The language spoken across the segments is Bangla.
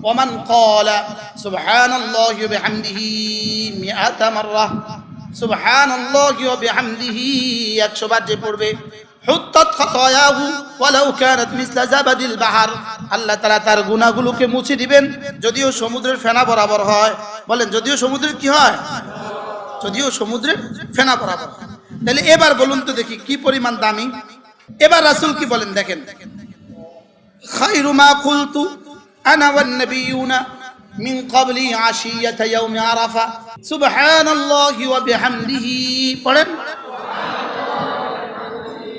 ওমান ক্বালা সুবহানাল্লাহি ওয়া বিহামদিহি মিআতা মাররা, সুবহানাল্লাহি ওয়া বিহামদিহি 100 বার যে পড়বে, হুত্তাত খাতায়াহু ওয়ালাউ কানাত মিসলা জাবাদিল বাহর, আল্লাহ তাআলা তার গুনাহগুলোকে মুছে দিবেন যদিও সমুদ্রের ফেনা বরাবর হয়। বলেন যদিও সমুদ্রের কি হয়? যদিও সমুদ্রের ফেনা বরাবর। তাহলে এবার বলুন তো দেখি কি পরিমাণ দামি। এবার রাসূল কি বলেন দেখেন, খায়রু মা কুলতু আনা ওয়ান নাবিয়ুনা মিন ক্বাবলি আশিয়াতা ইয়াউমি আরাফা সুবহানাল্লাহি ওয়া বিহামদিহি। পড়েন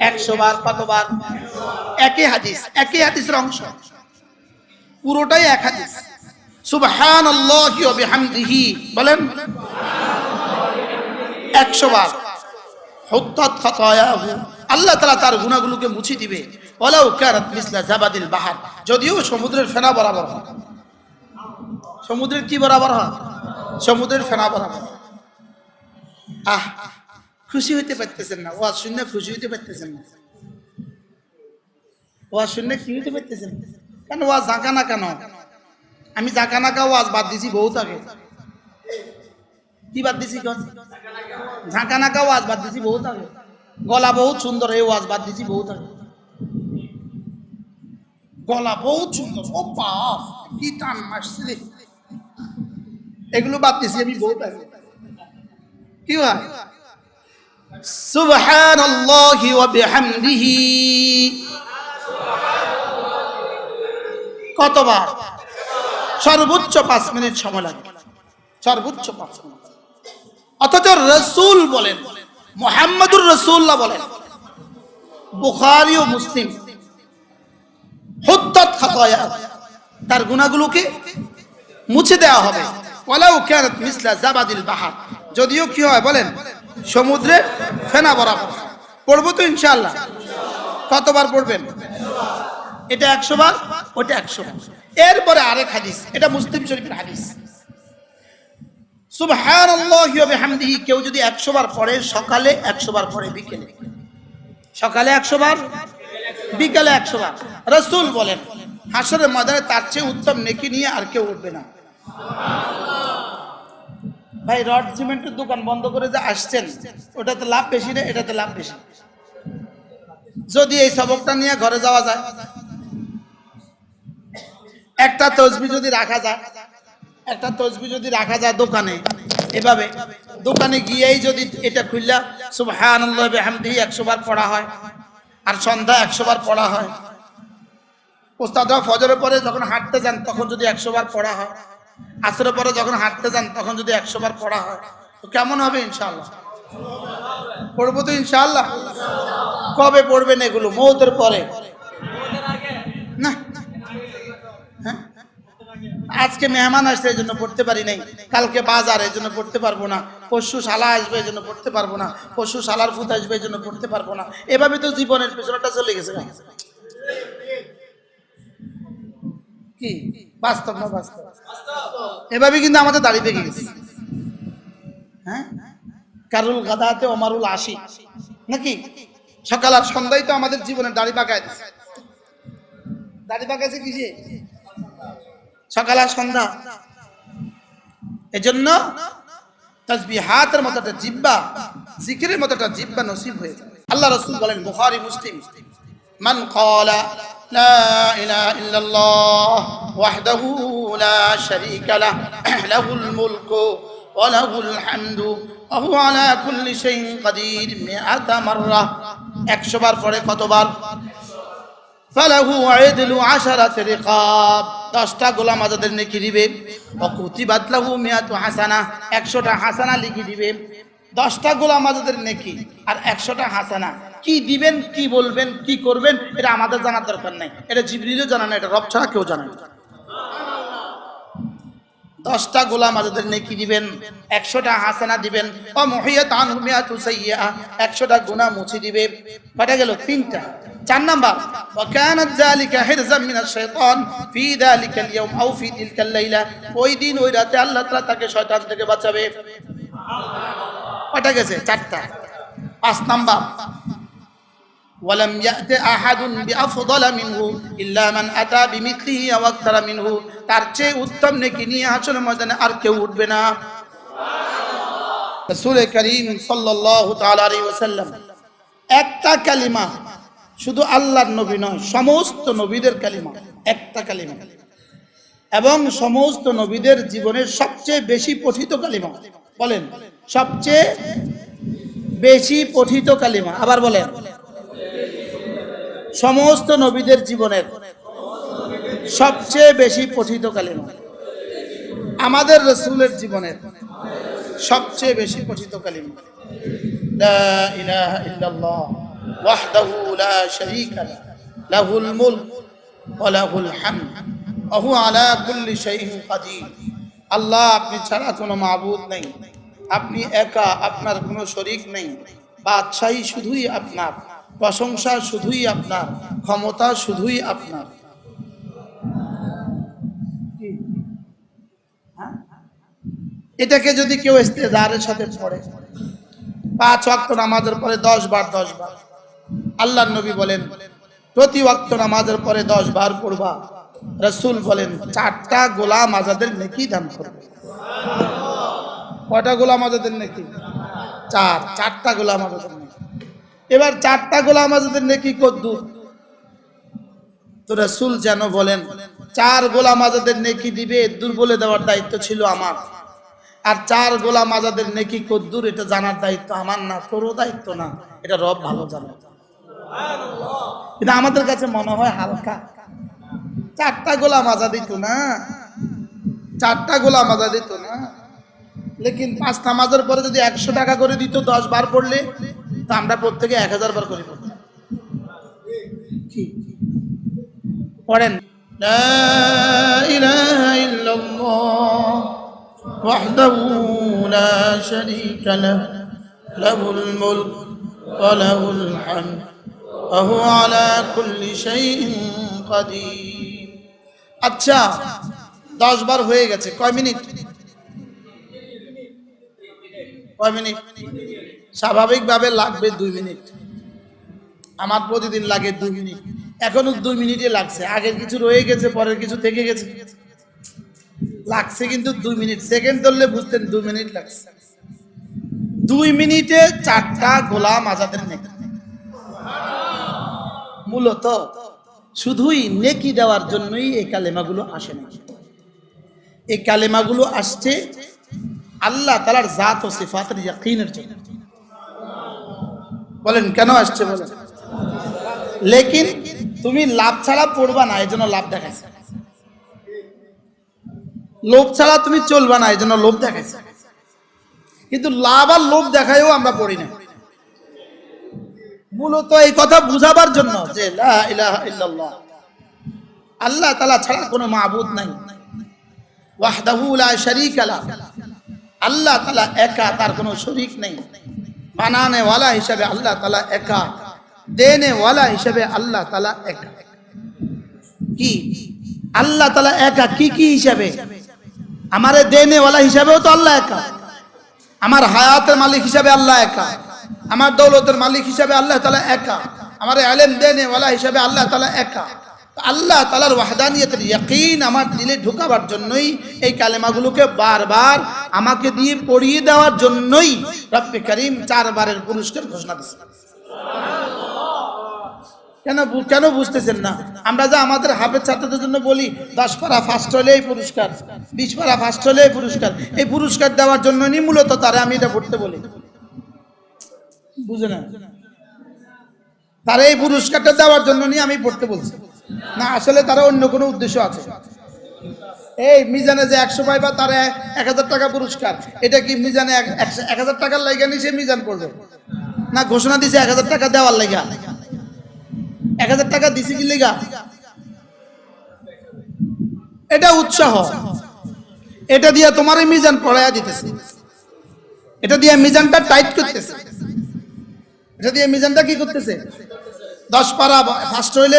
100 বার। কতবার? একই হাদিস, একই হাদিসের অংশ, পুরোটাই এক হাদিস। সুবহানাল্লাহি ওয়া বিহামদিহি বলেন 100 বার। হুত্তাত খাতায়াহু, আল্লাহ তাআলা তার গুনাহগুলোকে মুছে দিবে। ওয়ালাউ কানাত মিসলা জাবাদিল বাহর, যদিও সমুদ্রের ফেনা বরাবর হয়। সমুদ্রের কি বরাবর হয়? সমুদ্রের ফেনা বরাবর। আহ, খুশি হইতে পারতেছেন না, ওয়াজ শুনে খুশি হইতে পারতেছেন না। ওয়াজ শুনে কি হইতে পারতেছেন? কেন ওয়াজ ঝাঁকা না কেন? আমি ঝাঁকা নাকা ওয়াজ বাদ দিছি বহুত আগে। কি বাদ দিছি? ঝাঁকা নাকা ওয়াজ বাদ দিছি বহুত আগে। গলা বহুত সুন্দর, এই ওয়াজ বাদ দিছি বহুত আগে। গলা বহুত সুন্দর, ও বাপ কি টান মারছে রে, এগুলো বাদ দিছি আমি বহুত আগে। কি হয়? সুবহানাল্লাহি ওয়া বিহামদিহি কতবার? সর্বোচ্চ 5 মিনিট সময় লাগে, সর্বোচ্চ 5 মিনিট। অথচ রাসূল বলেন, মুহাম্মদুর রাসূলুল্লাহ বলেন, বুখারী ও মুসলিম, হুত্তাত খাতায়া, তার গুনাহগুলোকে মুছে দেওয়া হবে। ওয়ালাউ কানাত মিসলা জাবাদিল বাহর, যদিও কি হয় বলেন সমুদ্রের ফেনা বরাবর। পড়বো তো ইনশাআল্লাহ? কতবার পড়বেন? এটা 100 বার, ওটা 100 বার। এরপরে আরেক হাদিস, এটা মুসলিম শরীফের হাদিস। সুবহানাল্লাহি ওয়া বিহামদিহি কেউ যদি 100 বার পড়ে, সকালে 100 বার পড়ে, বিকেলে, সকালে 100 বার, বিকালে 100 বার, রাসূল বলেন হাসরের ময়দানে তার চেয়ে উত্তম নেকি নিয়ে আর কেউ উঠবে না। ভাই রড সিমেন্টের দোকান বন্ধ করে যে আসছেন, ওটাতে লাভ বেশি না এটাতে লাভ বেশি? যদি এই সবকটা নিয়ে ঘরে যাওয়া যায়, একটা তসবিহ যদি রাখা যায়, একটা তসবিহ যদি রাখা যায় দোকানে, এভাবে দোকানে গিয়েই যদি এটা খুললা সুবহানাল্লাহি ওয়া বিহামদিহি 100 বার পড়া হয়, আর সন্ধ্যা 100 বার পড়া হয়, ওস্তাদরা ফজরের পরে যখন হাঁটতে যান তখন যদি 100 বার পড়া হয়, আসরের পরে যখন হাঁটতে যান তখন যদি 100 বার পড়া হয়, তো কেমন হবে ইনশাআল্লাহ? পড়বো তো ইনশাআল্লাহ? কবে পড়বেন এগুলো? মওতের পরে না? হ্যাঁ, আজকে মেহমান আসছে এই জন্য পড়তে পারি নাই, কালকে বাজার এই জন্য পড়তে পারবো না, পরশু শালা আসবে এই জন্য পড়তে পারবো না, পরশু শালার ফুত আসবে এই জন্য পড়তে পারবো না। এভাবে তো জীবনের পেছনটা চলে গেছে। কি বাস্তব না বাস্তব? এভাবে কিন্তু আমাদের দাড়ি পেকে গেছে। হ্যাঁ, কারুল গাদাতে ওমারুল আশি নাকি? সকাল আর সন্ধ্যায় তো আমাদের জীবনের দাড়ি পাকায় দিচ্ছে। দাড়ি পাকাইছে কিসে? সকাল আর সন্ধ্যা। এজন্য তাসবিহাতের মতো একটা জিহ্বা, জিকিরের মতো একটা জিহ্বা নসিব হয়ে যায়। আল্লাহ রাসূল বলেন, বুখারী মুসলিম, মান ক্বালা লা ইলাহা ইল্লাল্লাহ ওয়াহদাহু লা শারীকা লাহু লাহুল মুলকু ওয়া লাহুল হামদু ওয়া হুয়া আলা কুল্লি শাইইন কাদির মিআতা মাররা। 100 বার পরে কতবার? ফালাহু আইদলু 10 রিকাব, 10টা গোলাম আজাদের নেকি দিবে। ওয়া কুতিবাত লাহু মিআতু হাসানাহ, 100টা হাসানা লিখে দিবে। 10টা গোলাম আজাদের নেকি আর 100টা হাসানা। কি দিবেন, কি বলবেন, কি করবেন, এটা আমাদের জানার দরকার নাই, এটা জিবরিলও জানে না, এটা রব ছাড়া কেউ জানে না। 10টা গোলাম আজাদের নেকি দিবেন, 100টা হাসানা দিবেন। ও মুহিয়াত আনহু মিআতু সাইয়্যা, 100টা গুনাহ মুছে দিবে। কয়টা গেল? 3টা। 4 নাম্বার, ওয়া কানাত যালিকা হিরজাম মিনাশ শাইতান ফি যালিকাল ইয়াউম আও ফি তিলকাল লাইলা, ওই দিন ওই রাতে আল্লাহ তাআলা তাকে শয়তান থেকে বাঁচাবে। কয়টা গেছে? 4টা। 5 নাম্বার, ওয়ালাম ইয়াতি আহাদুন বিআফদালা মিনহু ইল্লা মান আতা বিমিথলিহি আও আকতারা মিনহু, তার চেয়ে উত্তম নেকি নিয়ে হাসরের ময়দানে আর কেউ উঠবে না। রাসূল করিম সাল্লাল্লাহু তাআলা আলাইহি ওয়াসাল্লাম একটা কালিমা, শুধু আল্লাহর নবী নয়, সমস্ত নবীদের কালিমা, একটা কালিমা, এবং সমস্ত নবীদের জীবনের সবচেয়ে বেশি পঠিত কালিমা। বলেন, সবচেয়ে বেশি পঠিত কালিমা। আবার বলেন, সমস্ত নবীদের জীবনের সবচেয়ে বেশি পঠিত কালিমা। আমাদের রাসূলের জীবনের সবচেয়ে বেশি পঠিত কালিমা লা ইলাহা ইল্লাল্লাহ ওয়াহদাহু লা শারীকা লাহু লাহুল মুলক ওয়া লাহুল হামদ ওয়া হুয়া আলা কুল্লি শাইইন কাদির। আল্লাহ, আপনি ছাড়া কোনো মাবুদ নেই, আপনি একা, আপনার কোনো শরীক নেই, বাদশাহী শুধুই আপনার, প্রশংসা শুধুই আপনার, ক্ষমতা শুধুই আপনার। এটাকে যদি কেউ ইস্তেজারের সাথে পড়ে, 5 ওয়াক্ত নামাজের পরে 10 বার 10 বার, আল্লাহর নবী বলেন প্রতি ওয়াক্ত নামাজের পরে 10 বার পড়বা, রাসূল বলেন 4টা গোলাম আজাদের নেকি দান করবে। কয়টা গোলাম আজাদের নেকি? 4টা গোলাম আজাদের নেকি। এবার 4টা গোলাম আজাদের নেকি কদ্দুর? তো রাসূল যেন বলেন 4 গোলাম আজাদের নেকি দিবে, দূর বলে দেওয়ার দায়িত্ব ছিল আমার, আর 4 গোলাম আজাদের নেকি কদ্দুর এটা জানার দায়িত্ব আমার না, তোরও দায়িত্ব না, এটা রব ভালো জানে। কিন্তু আমাদের কাছে মনে হয় হালকা, 4টা গোলাম আজাদ দিত না, 4টা গোলাম আজাদ দিত না। লেকিন 5 নামাজের পরে যদি 100 টাকা করে দিত 10 বার পড়লে, তো আমরা প্রত্যেকে 1000 বার করে পড়তাম। কি পড়েন? লা ইলাহা ইল্লাল্লাহ ওয়াহদাহু লা শারীকা লাহু লাহুল মুলক ওয়া লাহুল হামদ ওয়া হুয়া আলা কুল্লি শাইইন কাদির। আচ্ছা, 10 বার হয়ে গেছে, কয় মিনিট? কয় মিনিট? স্বাভাবিকভাবে লাগবে 2 মিনিট, আমার প্রতিদিন লাগে 2 মিনিট, এখনো 2 মিনিটে লাগছে, আগের কিছু রয়ে গেছে, পরের কিছু থেকে গেছে, লাগছে কিন্তু 2 মিনিট। সেকেন্ড ধরলে বুঝতেন 2 মিনিট লাগছে। 2 মিনিটে 4টা গোলাম আজাদের নেকি। মূলত শুধুই নেকি দেওয়ার জন্যই এই কালেমাগুলো আসে না, এই কালেমাগুলো আসছে আল্লাহ তাআলার জাত ও সিফাতের ইয়াকিনের জন্য। বলেন কেন আসছে বলেন? লেকিন তুমি লাভ ছাড়া পড়বা না, এজন্য লাভ দেখাইছে। লোভ ছাড়া তুমি চলবা না, এজন্য লোভ দেখাইছে। কিন্তু লাভ আর লোভ দেখায়ও আমরা পড়ি না। মূলত এই কথা বুঝাবার জন্য যে লা ইলাহা ইল্লাল্লাহ, আল্লাহ তাআলা ছাড়া কোনো মাবুদ নাই, ওয়াহদাহু লা শারীকা লাহু, আল্লাহ তাআলা একা, তার কোনো শরীক নেই, বানানে ওয়ালা হিসাবে আল্লাহ তাআলা একা, দেনে ওয়ালা হিসাবে আল্লাহ তাআলা একা। কি আল্লাহ তাআলা একা? কি কি হিসাবে? আমারে দেনে ওয়ালা হিসাবেও তো আল্লাহ একা, আমার হায়াতের মালিক হিসাবে আল্লাহ একা, আমার দৌলতের মালিক হিসাবে আল্লাহ তাআলা একা, আমার ইলম দেনে ওয়ালা হিসাবে আল্লাহ তাআলা একা। আল্লাহ তাআলার ওয়াহদানিয়তের ইয়াকিন আমার দিলে ঢোকাবার জন্যই এই কালেমাগুলোকে বারবার আমাকে দিয়ে পড়িয়ে দেওয়ার জন্যই রব্বে কারীম 4 বারের পুরস্কার ঘোষণা দিয়েছেন। কেন বুঝতেছেন না? আমরা যা আমাদের হাফেজ ছাত্রদের জন্য বলি 10 পারা ফার্স্ট হলেই পুরস্কার, 20 পারা ফার্স্ট হলেই পুরস্কার, এই পুরস্কার দেওয়ার জন্যই মূলত তারা আমি এটা পড়তে বলি। বুঝে না? তারা এই পুরস্কারটা দেওয়ার জন্য নিয়ে আমি পড়তে বলছি না, আসলে তারা অন্য কোনো উদ্দেশ্য আছে। এই মিজানে যে 100 পাইবা তার 1000 টাকা পুরস্কার, এটা কি মিজানে 1000 টাকার লাইগা নি সে মিজান করবে না? ঘোষণা দিছে 1000 টাকা দেওয়ার লাইগা। 1000 টাকা দিছি কি লাইগা? এটা উৎসাহ, এটা দিয়ে তোমার মিজান পড়ায়া দিতেছে, এটা দিয়ে মিজানটা টাইট করতেছে, এটা দিয়ে মিজানটা কি করতেছে? 10 পারা ফার্স্ট হইলে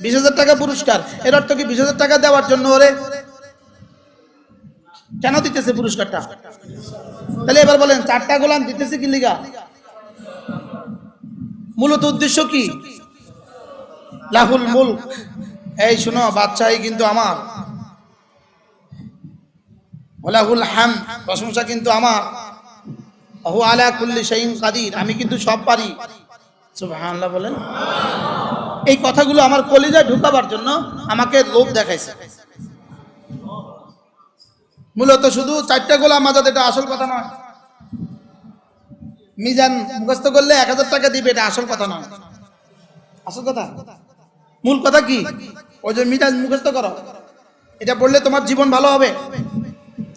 20,000 টাকা পুরস্কার। এর অর্থ কি 20,000 টাকা দেওয়ার জন্য ওরে কেন দিতেছে পুরস্কারটা? তাহলে এবার বলেন 4টা গোলাম দিতেছে কি লিগা? মূলত উদ্দেশ্য কি? লাহুল মুলক, এই শুনো বাদশাহী কিন্তু আমার, ওয়ালাহুল হামদ, প্রশংসা কিন্তু আমার, ওহু আলা কুল্লি শাইইন কাদির, আমি কিন্তু সব পারি। সুবহানাল্লাহ বলেন। এই কথাগুলো আমার কলিজায় ঢুকাবার জন্য আমাকে লোভ দেখাইছে। মূলত শুধু 4টা গোলা মাজাদ, এটা আসল কথা নয়। মিজান মুখস্থ করলে 1000 টাকা দিবে, এটা আসল কথা নয়। আসল কথা, মূল কথা কি? ওই যে মিজান মুখস্থ করো, এটা পড়লে তোমার জীবন ভালো হবে।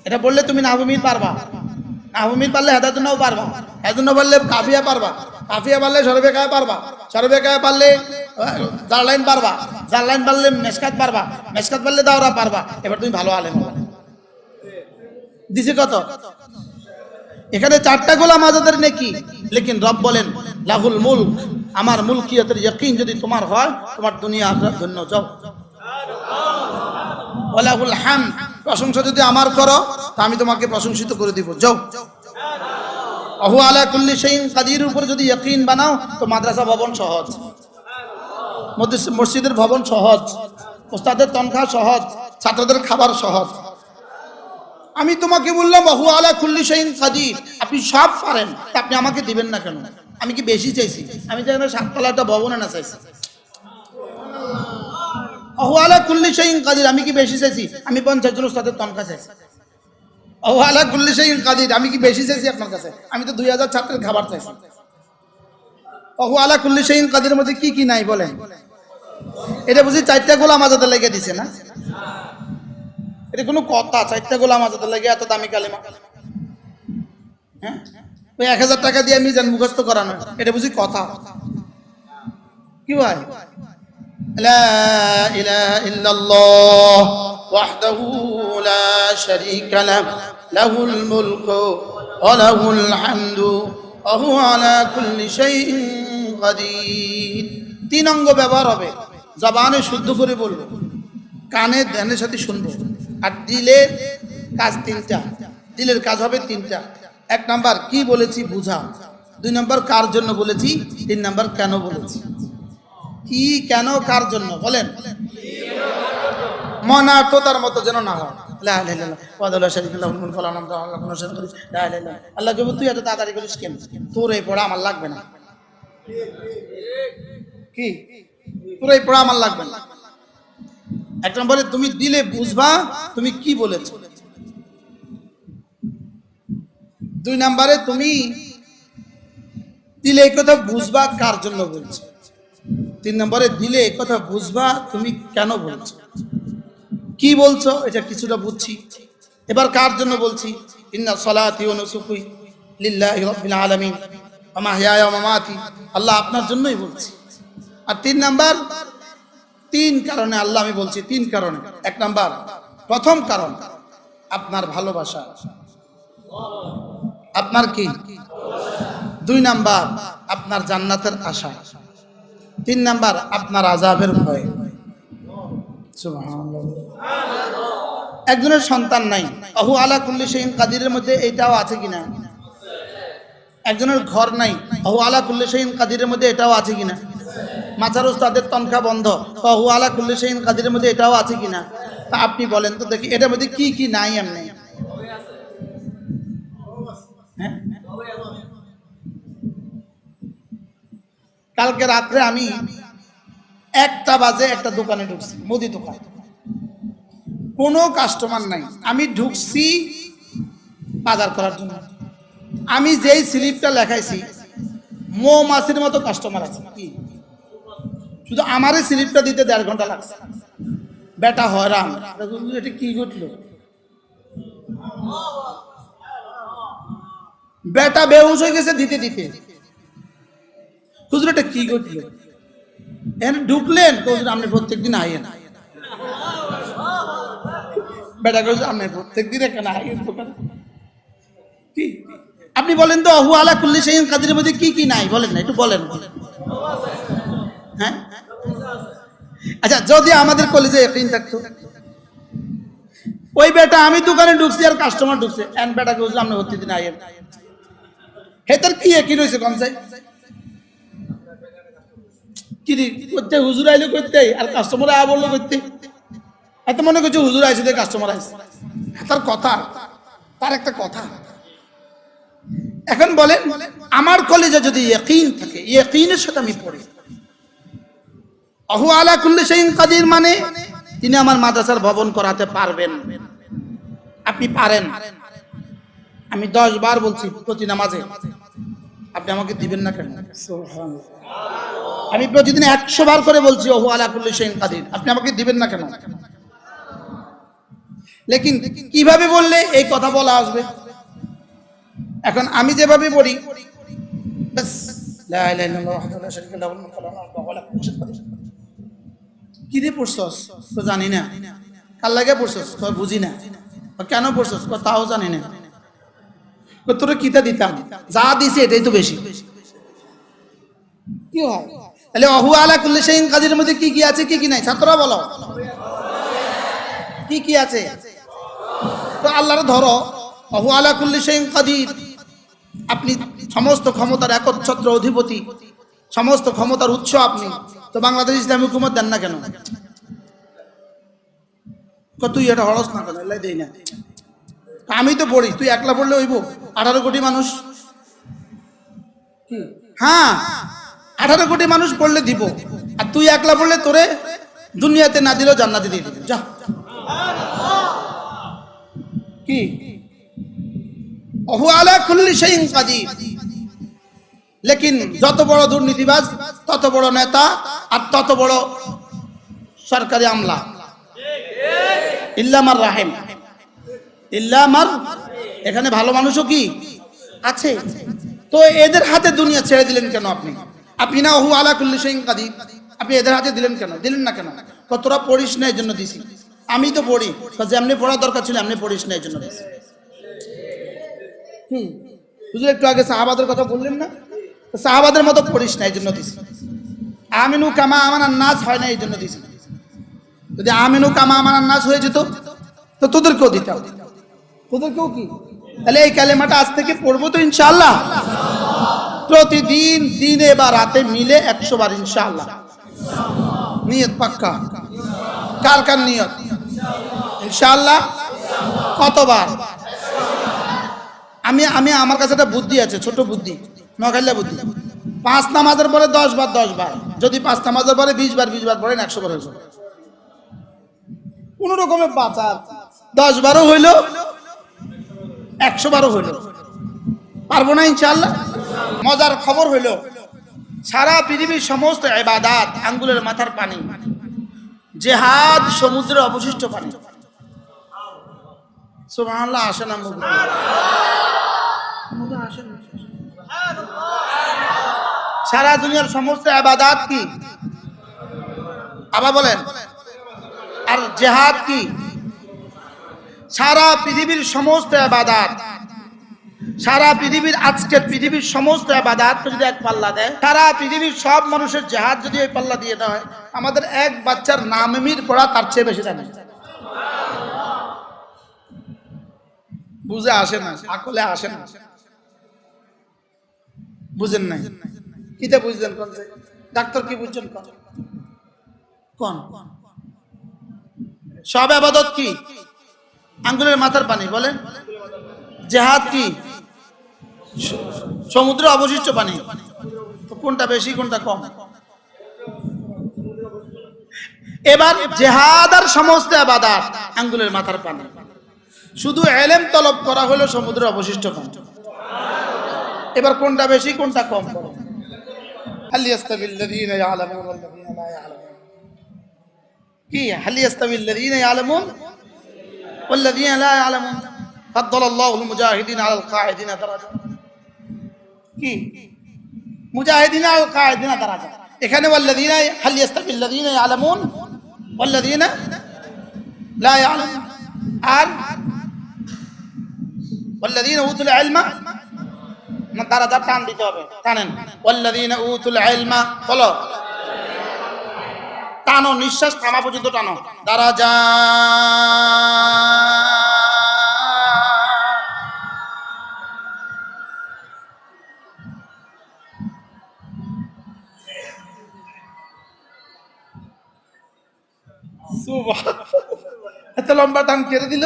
এটা পড়লে তুমি নাহমিদ পারবা, নাহমিদ পারলে হেদায়েতুন নাও পারবা, হেদায়েতুন নাও পারলে কাফিয়া পারবা, কাফিয়া পারলে সরবেকায়া পারবা, সরবেকায়া পারলে জারলাইন পারবা, জারলাইন পারলে মেশকাত পারবা, মেশকাত পারলে দাওরা পারবা। এবার তুমি ভালো আলেম হবে। দিছে কত? এখানে 4টা গোলাম আজাদের নেকি, লেকিন রব বলেন লাহুল মুলক, আমার মুলকিয়তের ইয়াকিন যদি তোমার হয়, তোমার দুনিয়া আখিরাত ধন্য যাও। ওয়ালাহুল হামদ, প্রশংসা যদি আমার করো তা আমি তোমাকে প্রশংসিত করে দিব, যাও। ওহু আলা কুল্লি শাইইন কাদির উপর যদি ইয়াকিন বানাও তো মাদ্রাসা ভবন সহজ, মসজিদের ভবন সহজ, ওস্তাদের তনখা সহজ, ছাত্রদের খাবার সহজ। আমি তোমাকে বললাম ওহু আলা কুল্লি শাইইন কাদির, আপনি সব পারেন, তা আপনি আমাকে দিবেন না কেন? আমি কি বেশি চাইছি? আমি চাই না 7 তলা একটা ভবন না চাইছি। ওহু আলা কুল্লি শাইইন কাদির, আমি কি বেশি চাইছি? আমি 50 জন ওস্তাদের তনখা চাইছি। ওহু আলা কুল্লি শাইইন কাদির, আমি কি বেশি চাইছি আপনার কাছে? আমি তো 2000 ছাত্রের খাবার চাইছি। ওহু আলা কুল্লি শাইইন কাদিরের মধ্যে কি কি নাই বলেন? এটা বুঝি 4টা গোলাম আজাদের লেগে দিছে না? এটা কোনো কথা? 4টা গোলাম আজাদের লেগে এত দামি কালেমা? হ্যাঁ, ওই 1000 টাকা দিয়ে মিজান মুখস্থ করানো, এটা বুঝি কথা? কি ভাই? লা ইলাহা ইল্লাল্লাহ ওয়াহদাহু লা শারীকা লাহু লাহুল মুলকু ওয়া লাহুল হামদু ওয়া হুয়া আলা কুল্লি শাইইন কাদির। 3 অঙ্গ ব্যবহার হবে, জবানে শুদ্ধ করে বলবো, কানে ধ্যানের সাথে শুনবো, আর দিলের কাজ 3টা। দিলের কাজ হবে 3টা। 1 নাম্বার কি বলেছি বুঝা, 2 নাম্বার কার জন্য বলেছি, 3 নাম্বার কেন বলেছি। কি, কেন, কার জন্য বলেন? মনার্থতার মতো যেন না হয়। লা ইলাহা ইল্লাল্লাহ ওয়াহদাহু শারীকা লাহুল মুলকু ওয়া লাহুল হামদু ওয়া লা শারীকা লাহু। লা ইলাহা ইল্লাল্লাহ। আল্লাহ কে তুই এত তাড়াতাড়ি করিস কেন? তোর এই পড়া আমার লাগবে না। কি, তোর এই পড়া আমার লাগবে না। 1 নম্বরে তুমি দিলে বুঝবা তুমি কি বলেছো। 2 নম্বরে তুমি দিলে এই কথা বুঝবা কার জন্য বলছো। 3 নম্বরে দিলে এই কথা বুঝবা তুমি কেন বলছো, কি বলছো, এটা কিছুটা বুঝছি। এবার কার জন্য বলছি? ইন্না সলাতি ওয়া নুসুকি লিল্লাহি রাব্বিল আলামিন ওয়া মাহইয়ায়া ওয়া মামাতি, আল্লাহ আপনার জন্যই বলছি। আর 3 নাম্বার, 3 কারণে আল্লাহ আমি বলছি, 3 কারণে। 1 নাম্বার, প্রথম কারণ আপনার ভালোবাসা, আপনার কি? 2 নাম্বার আপনার জান্নাতের আশা, 3 নাম্বার আপনার আযাবের ভয়। সুবহানাল্লাহ। একজনের সন্তান নাই, ওহু আলা কুল্লি শাইইন কাদিরের মধ্যে এটাও আছে কিনা? একজনের ঘর নাই, ওহু আলা কুল্লি শাইইন কাদিরের মধ্যে এটাও আছে কিনা? মাজার ওস্তাদের তনখা বন্ধ, ওহু আলা কুল্লি শাইইন কাদিরের মধ্যে এটাও আছে কিনা? তা আপনি বলেন তো দেখি, এটার মধ্যে কি কি নাই এমনি? হ্যাঁ, কালকে রাত্রে আমি 1টা বাজে একটা দোকানে ঢুকছি, মুদি দোকান, কোনো কাস্টমার নাই। আমি ঢুকছি বাজার করার জন্য। আমি যেই স্লিপটা লেখাইছি মৌমাছির মতো কাস্টমার আছে। কি, শুধু আমারই স্লিপটা দিতে 1.5 ঘন্টা লাগছে। বেটা হয়রান, এটা কি ঘটলো? বেটা বেহুশ হয়ে গেছে দিতে দিতে। হুজুর এটা কি ঘটলো? এখানে ঢুকলেন তো হুজুর আপনি প্রত্যেকদিন আইয়েন। বেটা কইছে আপনি প্রত্যেকদিন এখানে আইয়েন দোকানে। কি আপনি বলেন তো, ওহু আলা কুল্লি শাইইন কাদিরের মধ্যে কি কি নাই বলেন না, একটু বলেন। হ্যাঁ, আচ্ছা, যদি আমাদের কলেজে ইয়াকিন থাকতো, ওই বেটা আমি দোকানে ঢুকছি আর কাস্টমার ঢুকছে, এন বেটা কইছে আপনি প্রত্যেকদিন আইয়েন, হেতার কি ইয়াকিন হইছে কোন চাই? কি করতে হুজুর আইলো করতে আর কাস্টমার আয়া বললো করতে, এত মনে করছে হুজুর আইছে দিয়ে কাস্টমার আইছে। তার কথা, তার একটা কথা। এখন বলেন আমার কলেজে যদি ইয়াকিন থাকে, ইয়াকিনের সাথে আমি পড়ি, আহু আলা কুল্লি শাইইন কাদির মানে তিনি আমার মাদ্রাসার ভবন করাতে পারবেন। আপনি পারেন, আমি 10 বার বলছি প্রতি নামাজে, আপনি আমাকে দিবেন না কেন? আমি প্রতিদিন 100 বার করে বলছি আহু আলা কুল্লি শাইইন কাদির, আপনি আমাকে দিবেন না কেন? লেকিন কিভাবে বললে এই কথা বলা আসবে? এখন আমি যেভাবে পড়ি, বাস লা ইলাহা ইল্লাল্লাহ ওয়াহদাহু লা শারীকা লাহু মুলকুল ওয়া লাহু কি দিয়ে পড়ছস? তো জানি না। কার লাগে পড়ছস? তো বুঝি না। কেন পড়ছস? তাও জানি না। তোরে কিতা দিতাম, যা দিছে এটাই তো বেশি। কি হয় তাহলে আহু আলা কুল্লি শাইইন কাদির মধ্যে কি কি আছে, কি কি নাই? ছাত্ররা বলো কি কি আছে? তো আল্লাহর ধরো আহু আলা কুল্লি শাইইন কাদির, আপনি সমস্ত ক্ষমতার একচ্ছত্র অধিপতি, সমস্ত ক্ষমতার উৎস আপনি। তো বাংলাদেশ ইসলামী হুকুমত দেন না কেন? তুই এটা হরস না কেন? এলাই দেই না। আমি তো পড়ি, তুই একলা পড়লে হইব? 18 কোটি মানুষ, হ্যাঁ 18 কোটি মানুষ পড়লে দিব, আর তুই একলা পড়লে তোরে দুনিয়াতে না দিলেও জান্নাতে দিয়ে দিবি। যা কি ওহু আলা কুল্লি শাইইন কাদির। লেকিন যত বড় দুর্নীতিবাজ, তত বড় নেতা, আর তত বড় সরকারি আমলা, ইল্লামার রাহিম, ইল্লামার, এখানে ভালো মানুষও কি আছে? তো এদের হাতে দুনিয়া ছেড়ে দিলেন কেন আপনি? আপনি না ওহু আলা কুল্লি শাইইন কাদির, আপনি এদের হাতে দিলেন কেন? দিলেন না কেন? তোরা পড়িস না এই জন্য দিছি। আমি তো পড়ি, যেমনি পড়া দরকার ছিল এমনি পড়িস না এই জন্য দিছি। হুজুর একটু আগে সাহাবাদের কথা বললেন না, সাহাবাদের মতো পড়িস না এই জন্য দিছি। আমিনু কামা আমানান নাস হয় না এই জন্য দিছি। যদি আমিনু কামা আমানান নাস হয়ে যেত তো তোদেরকেও দিতাম, তোদেরকেও কি। তাহলে এই কালেমাটা আজ থেকে পড়বো তো ইনশাআল্লাহ, প্রতিদিন দিনে বা রাতে মিলে 100 বার ইনশাআল্লাহ। নিয়ত পাক্কা? কার কার নিয়ত? ইনশাআল্লাহ। কতবার? আমি আমি আমার কাছে একটা বুদ্ধি আছে, ছোট বুদ্ধি, নখাইলা বুদ্ধি। 5 নামাজের পরে 10 বার 10 বার, যদি 5 নামাজের পরে 20 বার 20 বার পড়েন 100 বার হয়ে যাবে। কোন রকমের বাঁচার 10 বারও হইল, 100 বারও হইল, পারবো না ইনশাআল্লাহ। মজার খবর হইল সারা পৃথিবীর সমস্ত ইবাদত আঙ্গুলের মাথার পানি, জিহাদ সমুদ্রের অবশিষ্ট পানি। সুবহানাল্লাহ। আসে না মুখ আসে না। সারা দুনিয়ার সমস্ত ইবাদত কি? আবার বলেন। আর জিহাদ কি? সারা পৃথিবীর সমস্ত ইবাদত, সারা পৃথিবীর আজকের পৃথিবীর সমস্ত ইবাদত যদি এক পাল্লা দেয়, সারা পৃথিবীর সব মানুষের জিহাদ যদি এই পাল্লা দিয়ে দেয়, আমাদের এক বাচ্চার নামের পড়া তার চেয়ে বেশি জানে। বুঝে আসে না, আকলে আসে না। বুঝেন নাই? কিটা বুঝলেন? কোন ডাক্তার কি বুঝছেন? কোন সব ইবাদত কি? আঙ্গুলের মাথার পানি। বলেন জিহাদ কি? সমুদ্রের অবশিষ্ট পানি। তো কোনটা বেশি কোনটা কম? এবার জিহাদ আর সমস্ত ইবাদত আঙ্গুলের মাথার পানি। শুধু ইলম তলব করা হলো সমুদ্রের অবশিষ্ট পানি। এবার কোনটা বেশি কোনটা কম? হাল ইয়াস্তাবিল্লাযীনা ইয়ালামুন ওয়াল্লাযীনা লা ইয়ালামুন। কি হাল ইয়াস্তাবিল্লাযীনা ইয়ালামুন ওয়াল্লাযীনা লা ইয়ালামুন ফাদ্দালাল্লাহুল মুজাহিদিনা আলাল কাঈদিনা দারাজা। কি মুজাহিদিনা আল কাঈদিনা দারাজা। এখানে ওয়াল্লাযীনা হাল ইয়াস্তাবিল্লাযীনা ইয়ালামুন ওয়াল্লাযীনা লা ইয়ালামুন, আর ওয়াল্লাযীনা উতুল ইলমা, না দারাজা টান দিতে হবে, টানেন। ওয়াল্লাযীনা উতুল ইলমা, বলো টানো, নিঃশ্বাস থামা পর্যন্ত টানো। দারাজা। এত লম্বা টান কেড়ে দিল।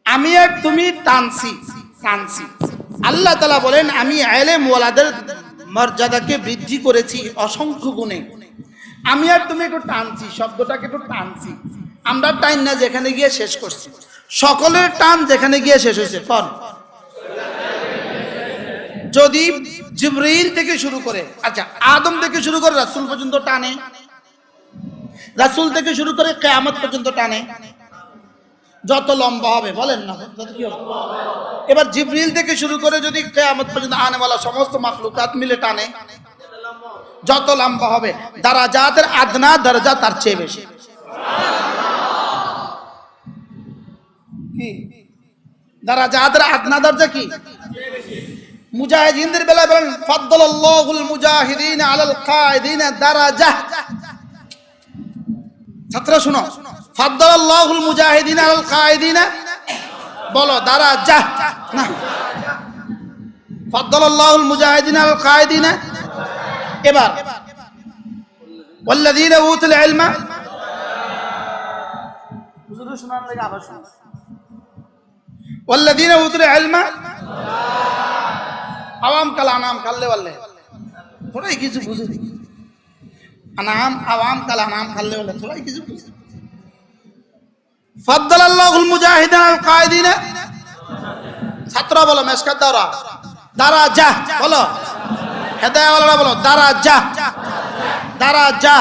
আমি আর তুমি টানছি। আল্লাহ তাআলা বলেন আমি ইলম ওয়ালাদের মর্যাদাকে বৃদ্ধি করেছি অসংখ্য গুণে। আমি আর তুমি একটু টানছি, শব্দটাকে একটু টানছি। আমরা টাইম না যেখানে গিয়ে শেষ করছি, সকলের টান যেখানে গিয়ে শেষ হয়েছে। কোন যদি জিবরিল থেকে শুরু করে, আচ্ছা আদম থেকে শুরু করে রাসূল পর্যন্ত টানে, রাসূল থেকে শুরু করে কিয়ামত পর্যন্ত টানে, যত লম্বা হবে বলেন না যত কি হবে। এবার জিবরিল থেকে শুরু করে যদি কিয়ামত পর্যন্ত আনেওয়ালা সমস্ত মাখলুকাত মিলে টানে, যত লম্বা হবে। দারাজাতের আদনা দরজা তার চেয়ে বেশি। কি দারাজাতের আদনা দরজা কি? মুজাহিদিনদের বেলায় বলেন ফাদ্দালাল্লাহুল মুজাহিদিনা আলাল কায়দিনা দারাজা। ছাত্র শুনো, ফাদ্দালাল্লাহুল মুজাহিদিনা আলাল কায়দিনা বলো দারাজা না, ফাদ্দালাল্লাহুল মুজাহিদিনা আলাল কায়দিনা। এবার ওয়াল্লাযীনা উতুল ইলমা, হুজুর শোনার লাগে আবার শুনুন, ওয়াল্লাযীনা উতুল ইলমা আওয়াম কাল আনাম খাল্লে ওয়াল্লে, থোড়াই কিছু বুঝে আনাম আওয়াম কাল আনাম খাল্লে ওয়াল্লে, থোড়াই কিছু বুঝে। ফাদ্দালাল্লাহুল মুজাহিদিনা আল কায়দিনা, ছাত্র বলো মেশকাত দাওরা দারাজা বলো, হেদায়াতওয়ালারা বলো দারাজা দারাজা।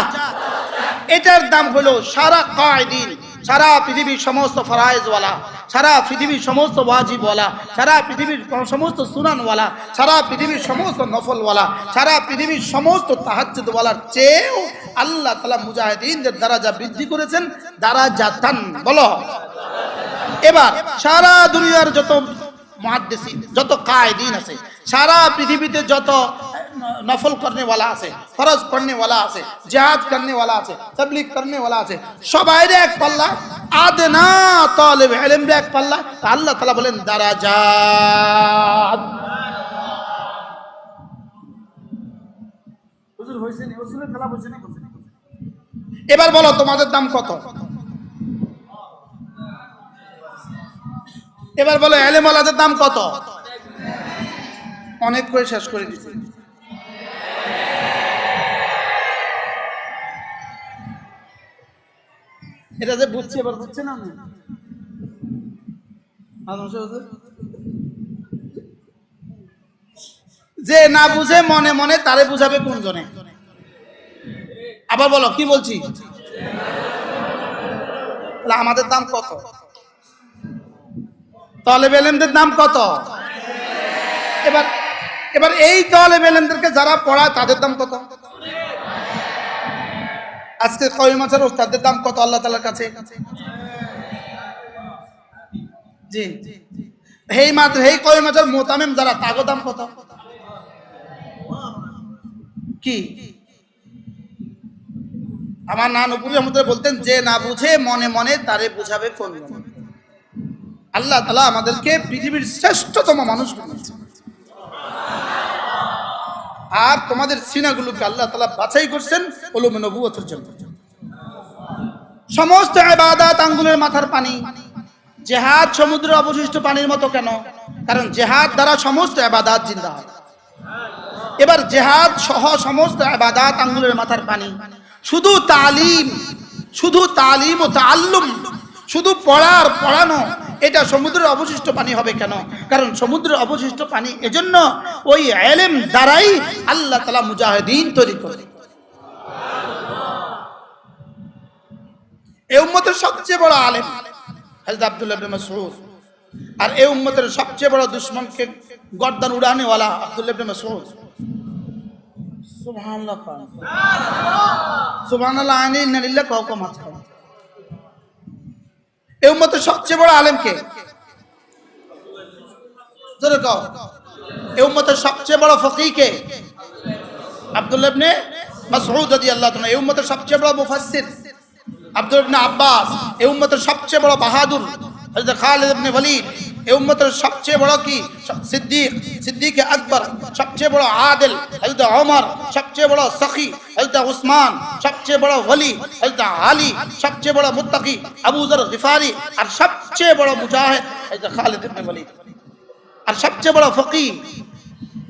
এটার দাম হলো সারা কায়দিন, সারা পৃথিবীর সমস্ত ফরায়েজওয়ালা, সারা পৃথিবীর সমস্ত ওয়াজিবওয়ালা, সারা পৃথিবীর সমস্ত সুনানওয়ালা, সারা পৃথিবীর সমস্ত নফলওয়ালা, সারা পৃথিবীর সমস্ত তাহাজ্জুদওয়ালার চেয়েও আল্লাহ তাআলা মুজাহিদিনদের দারাজা বৃদ্ধি করেছেন দারাজাতান বলো। এবার সারা দুনিয়ার যত মুহাদ্দিসিন, যত কায়েদিন আছে, সারা পৃথিবীতে যত নফল করনে वाला আছে, ফরজ পড়নে वाला আছে, জিহাদ করনে वाला আছে, তাবলীগ করনে वाला আছে, সবাই এক পাল্লা, আদনা তালিব ইলম এক পাল্লা। আল্লাহ তাআলা বলেন দারাজাত। হুজুর হইছে নি? হুজুরের খেলা বুঝছে না। এবার বলো তোমাদের দাম কত? এবার বলো ইলম ওয়ালাদের দাম কত? অনেক করে শেষ করে দিয়েছে। এটা যে বুঝছি এবার বুঝছে না, যে না বুঝে মনে মনে তারে বুঝাবে কোন জনে। আবার বলো কি বলছি? আমাদের দাম কত? তালেব ইলমদের দাম কত? এবার এবার এই তালেব ইলমদেরকে যারা পড়ায় তাদের দাম কত? আজকে কয় মাসের ওস্তাদের দাম কত আল্লাহ তাআলার কাছে? জি হেই মাত্র হেই কয় মাসের মুতামিম যারা তাগো দাম কত? কি আমার নানুপুরি আমাদের বলতেন যে না বুঝে মনে মনে তারে বুঝাবে কোন জনে। আল্লাহ তাআলা আমাদেরকে পৃথিবীর শ্রেষ্ঠতম মানুষ বানিয়েছেন, আর তোমাদের সিনাগুলোকে আল্লাহ তাআলা বাছাই করছেন উলুমে নবুয়তের জন্য। সমস্ত ইবাদত আঙ্গুলের মাথার পানি। জিহাদ সমুদ্রের অবশিষ্ট পানির মতো কেন? কারণ জিহাদ দ্বারা সমস্ত ইবাদত জিন্দা হয়। এবার জিহাদ সহ সমস্ত ইবাদত আঙ্গুলের মাথার পানি। শুধু তালিম ও তাআল্লুম, শুধু পড়ার পড়ানো, এটা সমুদ্রের অবশিষ্ট পানি হবে কেন? কারণ সমুদ্রের অবশিষ্ট পানি এজন্য ওই ইলম দ্বারাই আল্লাহ তাআলা মুজাহিদিন তৈরি করে। এই উম্মতের সবচেয়ে বড় আলেম হযরত আব্দুল্লাহ ইবনে মাসউদ, আর এই উম্মতের সবচেয়ে বড় দুশমনকে গর্দান উড়ানে वाला আব্দুল্লাহ ইবনে মাসউদ। সুবহানাল্লাহ সুবহানাল্লাহ আনি ইন্না লিল্লাহি ওয়া ইন্না ইলাইহি রাজিউন। এই উম্মতের সবচেয়ে বড় আলেম কে? জোরে কও। এই উম্মতের সবচেয়ে বড় ফকিহ কে? আব্দুল্লাহ ইবনে মাসউদ রাদিয়াল্লাহু তাআলা। এই উম্মতের সবচেয়ে বড় মুফাসসির আব্দুল্লাহ ইবনে আব্বাস। এই উম্মতের সবচেয়ে বড় বাহাদুর হযরত খালিদ ইবনে ওয়ালিদ। এই উম্মতের সবচেয়ে বড় কি? সিদ্দিক, সিদ্দিকে আকবর, সবচেয়ে বড় আদিল হযরত ওমর, সবচেয়ে বড় সখী হযরত উসমান, সবচেয়ে বড় ওলি হযরত আলী, সবচেয়ে বড় মুত্তাকি আবু যর গিফারি, আর সবচেয়ে বড় মুজাহিদ হযরত খালিদ ইবনে ওয়ালিদ, আর সবচেয়ে বড় ফকিহ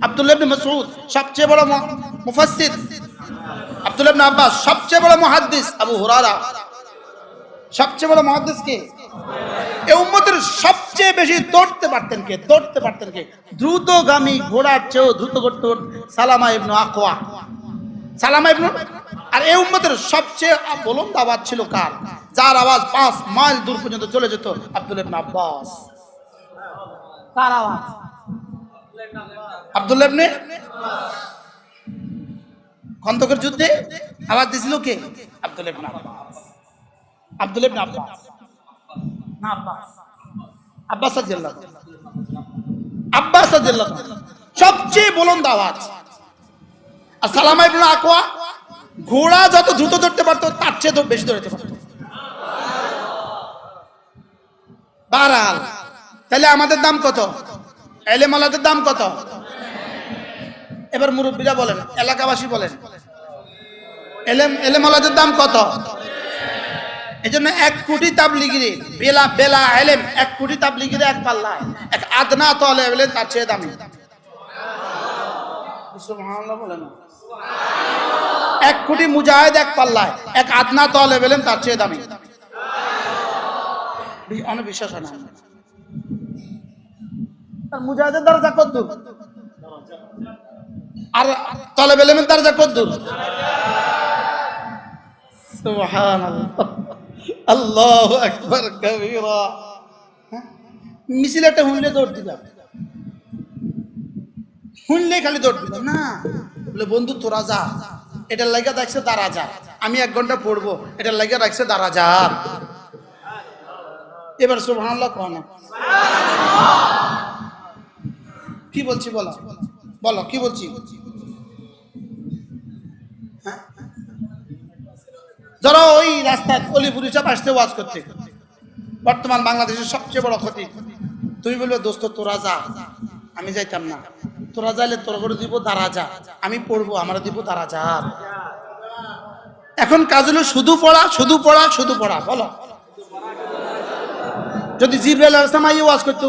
আব্দুল্লাহ ইবনে মাসউদ, সবচেয়ে বড় মুফাসসির আব্দুল্লাহ ইবনে আব্বাস, সবচেয়ে বড় মুহাদ্দিস আবু হুরায়রা, সবচেয়ে বড় মুহাদ্দিস কে? এই উম্মতের সবচেয়ে বেশি দৌড়তে পারতেন কে? দৌড়তে পারতেন কে? দ্রুতগামী ঘোড়ার চেয়েও দ্রুত করতেন সালামা ইবনে আকওয়া, সালামা ইবনে। আর এই উম্মতের সবচেয়ে বুলন্দ আওয়াজ ছিল কার? যার আওয়াজ 5 মাইল দূর পর্যন্ত চলে যেত, আব্দুল্লাহ ইবনে আব্বাস। কার আওয়াজ? আব্দুল্লাহ ইবনে। খন্দকের যুদ্ধে আওয়াজ দিছিল কে? আব্দুল্লাহ ইবনে আব্বাস। আব্দুল্লাহ ইবনে আব্বাস না, আব্বাস, আব্বাস রাদিয়াল্লাহু আনহু, আব্বাস রাদিয়াল্লাহু আনহু সবচেয়ে বুলন্দ আওয়াজ। আর সালামা ইবনে আকওয়া ঘোড়া যত দ্রুত ধরতে পারতো তার চেয়ে বেশি ধরতে পারতো। বারহাল, তাহলে আমাদের দাম কত? ইলম আলাদের দাম কত? এবার মুরব্বীরা বলেন, এলাকাবাসী বলেন, ইলম আলাদের দাম কত? এই জন্য 1 কোটি তাবলিগির বেলা বেলা ইলম, 1 কোটি তাবলিগির এক পাল্লায়, এক আদনা তলে বলে তার চেয়ে দামি। সুবহানাল্লাহ বলেন। 1 কোটি মুজাহিদ এক পাল্লায়, এক আদনা তলে বলেন তার চেয়ে দামি। অনেক বিশ্বাস হয় না। তার মুজাহিদের দরজা কত দূর? আর তলে বলেন দরজা কত দূর? সুবহানাল্লাহ, আল্লাহু আকবার কবীরা। মিছিলটা হুনলে দৌড় দিলাম, হুনলে খালি দৌড় দিলাম না, বলে বন্ধু তোরা যা, এটার লাগা রাখছে দাঁড়া যা, আমি 1 ঘন্টা পড়বো, এটার লাগা রাখছে দাঁড়া যা। এবার সুবহানাল্লাহ কও না। কি বলছি বলো, বলো কি বলছি? যারা ওই রাস্তায় অলিপুরি চাপ আসতে ওয়াজ করতে, বর্তমান বাংলাদেশের সবচেয়ে বড় ক্ষতি। তুমি বলবে দোস্ত তোরা যা, আমি যাইতাম না, তোরা যাইলে তোর করে দিব দাঁড়া যা, আমি পড়বো, আমরা দিব দাঁড়া যা। এখন কাজ হলো শুধু পড়া, শুধু পড়া, শুধু পড়া। বলো, যদি জিবরাইল আলাইহিস সালাম আইয়ে ওয়াজ করতো,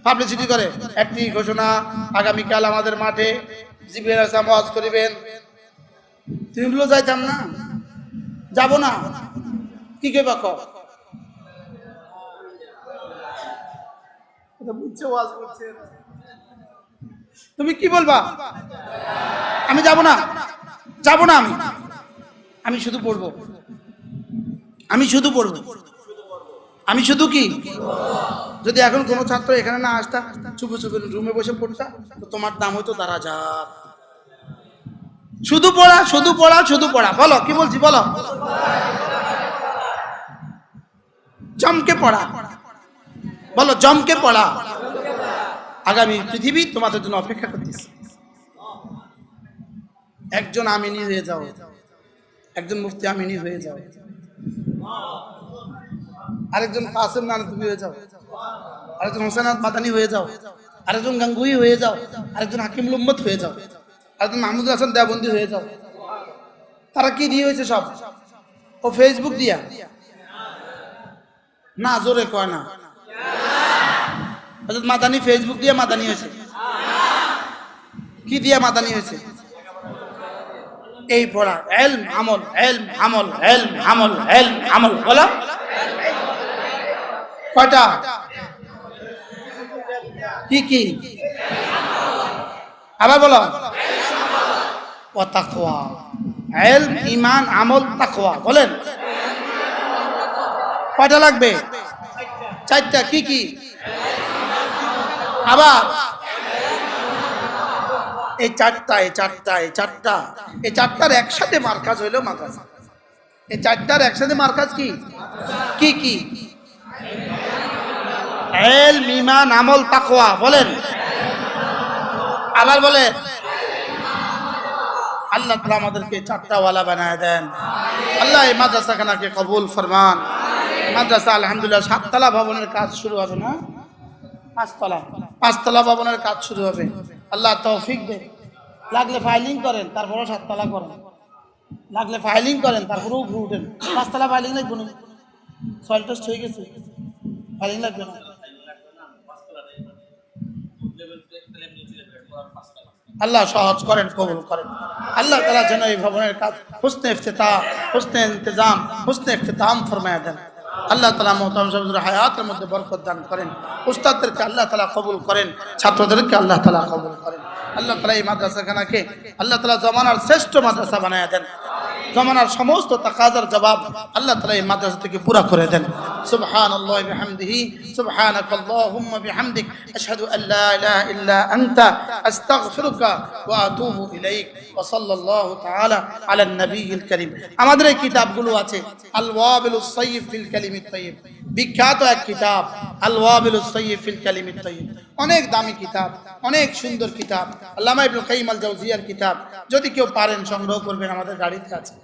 পাবলিসিটি করে একটি ঘোষণা, আগামীকাল আমাদের মাঠে জিবরাইল আলাইহিস সালাম ওয়াজ করিবেন, তুমি বলো যাইতাম না, যাব না, কি কে বাক তুমি কি বলবা? আমি যাব না, যাব না, আমি শুধু পড়বো, আমি শুধু পড়বো, আমি শুধু কি? যদি এখন কোনো ছাত্র এখানে না আসতা, চুপে চুপে রুমে বসে পড়তা, তো তোমার দাম হইতো দাঁড়া যা। শুধু পড়া, শুধু পড়া, শুধু পড়া। বলো কি বলছি বলো, জমকে পড়া, বলো জমকে পড়া। আগামী পৃথিবী তোমাদের জন্য অপেক্ষা করতেছে। একজন আমিনী হয়ে যাও, একজন মুফতি আমিনী হয়ে যাও, আরেকজন কাসেম নানতুবি হয়ে যাও, আরেকজন হোসেন মাদানী হয়ে যাও, আরেকজন গাঙ্গুহি হয়ে যাও, আরেকজন হাকিমুল উম্মত হয়ে যাও, আরেকজন মাহমুদুল হাসান দেওবন্দি হয়ে যাও। তারা কি দিয়ে হয়েছে সব? ও ফেসবুক দিয়া না, জোরে কয় না। হযরত মাদানী ফেসবুক দিয়ে মাদানী হয়েছে। কি দিয়ে মাদানী হয়েছে? এই পড়া, ইলম আমল, ইলম আমল, ইলম আমল, ইলম আমল। বলো কয়টা? কি কি? আবার বলো। ও তাকওয়া, ইলম, ঈমান, আমল, তাকওয়া। বলেন কয়টা লাগবে? 4টা। কি কি? আবার এই 4টা, এই 4টা, এই 4টা, এই 4টার একসাথে মার্কাজ হইলো মাদ্রাসা। এই 4টার একসাথে মার্কাজ কি? কি কি? ইলম, ঈমান, আমল, তাকওয়া। বলেন আবার বলেন। আল্লাহ তাআলা আমাদেরকে 4টা ওয়ালা বানায় দেন। আল্লাহ এই মাদ্রাসাখানাকে কবুল ফরমান। মাদ্রাসা আলহামদুলিল্লাহ 7 তলা ভবনের কাজ শুরু হবে না? পাঁচতলা ভবনের কাজ শুরু হবে। আল্লাহ তৌফিক দেন। লাগলে ফাইলিং করেন, তারপরে 7 তলা করেন। লাগলে ফাইলিং করেন, তারপরে উপরে উঠেন। 5 তলা ফাইলিং লাগবে না। সয়েল টেস্ট হয়ে গেছে, ফাইলিং লাগবে না। আল্লাহ সহজ করেন, কবুল করেন। আল্লাহ তাআলা যেন এই ভবনের কাজ হুসনে ইফতিতাহ, হুসনে ইন্তজাম, হুসনে ইখতিতাম ফরমায়া দেন। আল্লাহ তাআলা মুহতারাম সাহেবের হায়াতের মধ্যে বরকত দান করেন। উস্তাদদেরকে আল্লাহ তাআলা কবুল করেন, ছাত্রদেরকে আল্লাহ তাআলা কবুল করেন। আল্লাহ তাআলা এই মাদ্রাসাখানাকে আল্লাহ তাআলা জমানার শ্রেষ্ঠ মাদ্রাসা বানায়া দেন। জমানার সমস্ত তাকাজার জবাব আল্লাহ তাআলা এই মাদ্রাসা থেকে পুরা করে দেন। সুবহানাল্লাহি বিহামদিহি, সুবহানাকাল্লাহুম্মা বিহামদিক, আশহাদু আল লা ইলাহা ইল্লা আনতা, আস্তাগফিরুকা ওয়া আতুবু ইলাইক, ওয়া সাল্লাল্লাহু তাআলা আলা নবিয়িল কারীম। আমাদের এই কিতাবগুলো আছে, আল ওয়াবিলুস সাইয়্যিব ফিল কালিমিত তাইয়্যিব, বিখ্যাত এক কিতাব আল ওয়াবিলুস সাইয়্যিব ফিল কালিমিত তাইয়্যিব। অনেক দামি কিতাব, অনেক সুন্দর কিতাব, আল্লামা ইবনুল কাইয়িম আল জাওজিয়ার কিতাব। যদি কেউ পারেন সংগ্রহ করবেন, আমাদের গাড়িতে আছে।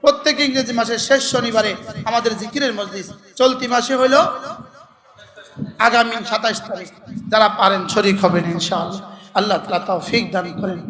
প্রত্যেক ইংরেজি মাসের শেষ শনিবারে আমাদের জিকিরের মজলিস, চলতি মাসে হলো আগামী 27 তারিখ। যারা পারেন শরীক হবেন ইনশাআল্লাহ। আল্লাহ তাআলা তৌফিক দান করেন।